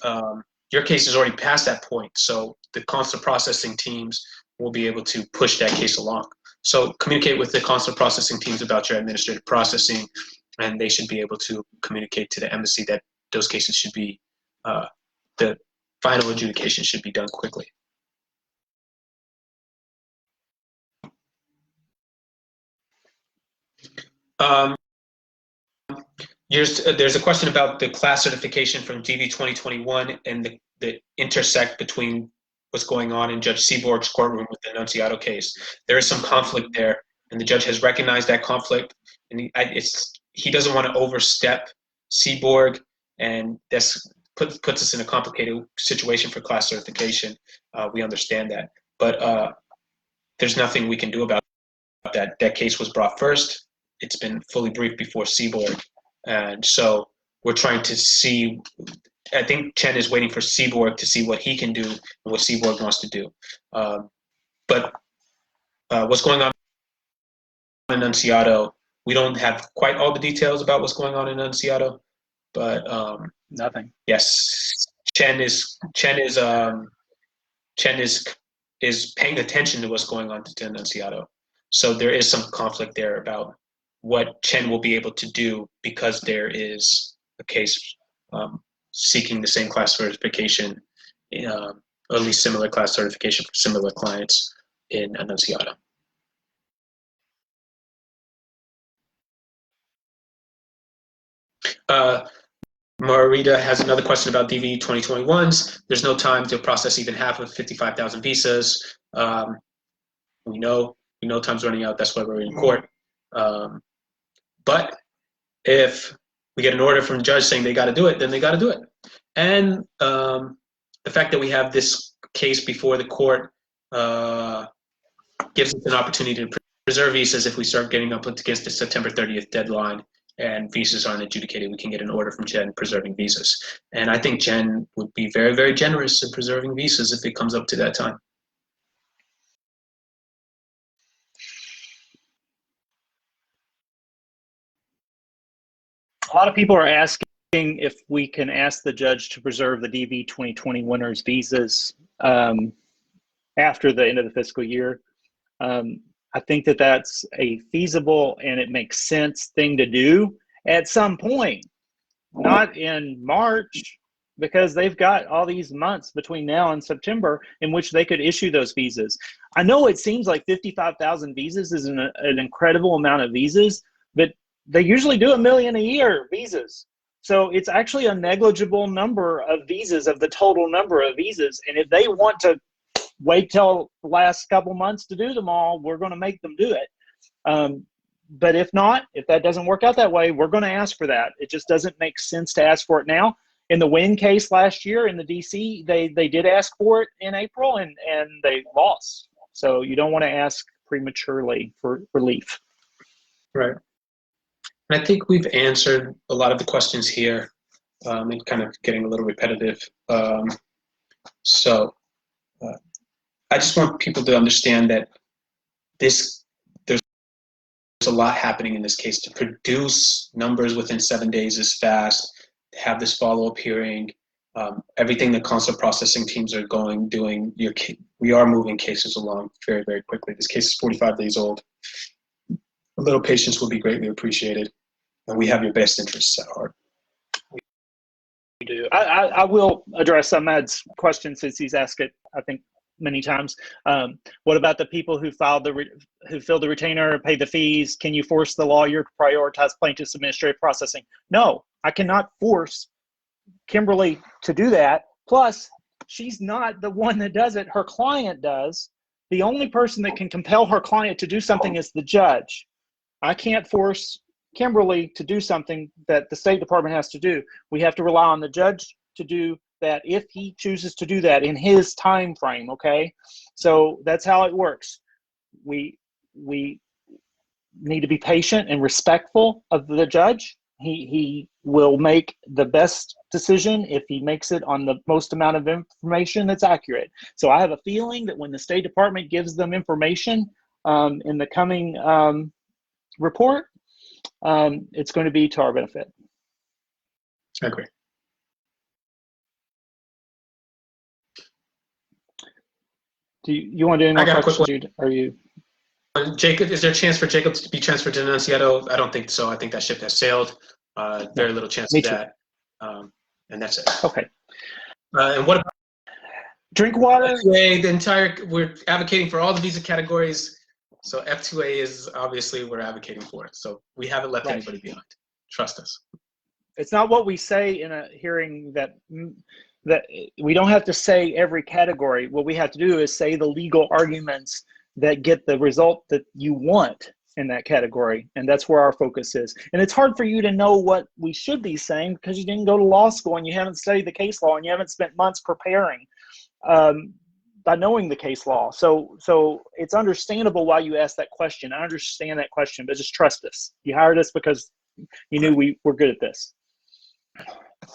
your case is already past that point, so the consular processing teams will be able to push that case along. So communicate with the consular processing teams about your administrative processing, and they should be able to communicate to the embassy that those cases should be, the final adjudication should be done quickly. There's a question about the class certification from DV 2021 and the intersect between what's going on in Judge Seaborg's courtroom with the Nunziato case. There is some conflict there, and the judge has recognized that conflict, and he doesn't want to overstep Seaborg, and that's puts us in a complicated situation for class certification. We understand that, but there's nothing we can do about that. That case was brought first. It's been fully briefed before Seaborg. And so we're trying to see, I think Chen is waiting for Seaborg to see what he can do and what Seaborg wants to do. But what's going on in Nunziato, we don't have quite all the details about what's going on in Nunziato, but nothing. Yes, Chen is paying attention to what's going on to Nunziato. So there is some conflict there about what Chen will be able to do because there is a case seeking the same class certification, or at least similar class certification for similar clients in Annunziata. Margarita has another question about DV 2021s. There's no time to process even half of 55,000 visas. We know time's running out. That's why we're in court. But if we get an order from the judge saying they got to do it, then they got to do it. And the fact that we have this case before the court gives us an opportunity to preserve visas. If we start getting up against the September 30th deadline and visas aren't adjudicated, we can get an order from Jen preserving visas. And I think Jen would be very, very generous in preserving visas if it comes up to that time. A lot of people are asking if we can ask the judge to preserve the DV 2020 winners' visas after the end of the fiscal year. I think that that's a feasible and it makes sense thing to do at some point, not in March, because they've got all these months between now and September in which they could issue those visas. I know it seems like 55,000 visas is an incredible amount of visas, but they usually do 1 million a year visas. So it's actually a negligible number of visas of the total number of visas. And if they want to wait till the last couple months to do them all, we're going to make them do it. But if not, if that doesn't work out that way, we're going to ask for that. It just doesn't make sense to ask for it now. In the Wynn case last year in the DC, they did ask for it in April and they lost. So you don't want to ask prematurely for relief. Right. And I think we've answered a lot of the questions here. And kind of getting a little repetitive. So I just want people to understand that there's a lot happening in this case. To produce numbers within 7 days is fast. To have this follow-up hearing, everything the consular processing teams are doing. We are moving cases along very, very quickly. This case is 45 days old. A little patience will be greatly appreciated, and we have your best interests at heart. We do. I will address Ahmad's question since he's asked it, I think, many times. What about the people who filled the retainer, paid the fees? Can you force the lawyer to prioritize plaintiff's administrative processing? No, I cannot force Kimberly to do that. Plus, she's not the one that does it. Her client does. The only person that can compel her client to do something is the judge. I can't force Kimberly to do something that the State Department has to do. We have to rely on the judge to do that if he chooses to do that in his time frame, okay? So that's how it works. We need to be patient and respectful of the judge. He will make the best decision if he makes it on the most amount of information that's accurate. So I have a feeling that when the State Department gives them information in the coming report, it's going to be to our benefit. I agree. Do you want to do any more questions? Are you? Jacob, is there a chance for Jacob to be transferred to Annunziata? I don't think so. I think that ship has sailed. Very little chance of that. And that's it. Okay. And what about drink water? F2A, we're advocating for all the visa categories. So F2A is obviously we're advocating for it. So we haven't left anybody behind. Trust us. It's not what we say in a hearing that we don't have to say every category. What we have to do is say the legal arguments that get the result that you want in that category. And that's where our focus is. And it's hard for you to know what we should be saying because you didn't go to law school and you haven't studied the case law and you haven't spent months preparing by knowing the case law. So it's understandable why you asked that question. I understand that question, but just trust us. You hired us because you knew we were good at this.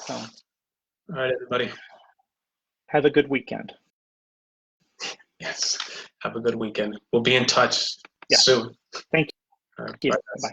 So, all right, everybody. Have a good weekend. Yes. Have a good weekend. We'll be in touch soon. Thank you. All right, Bye. bye.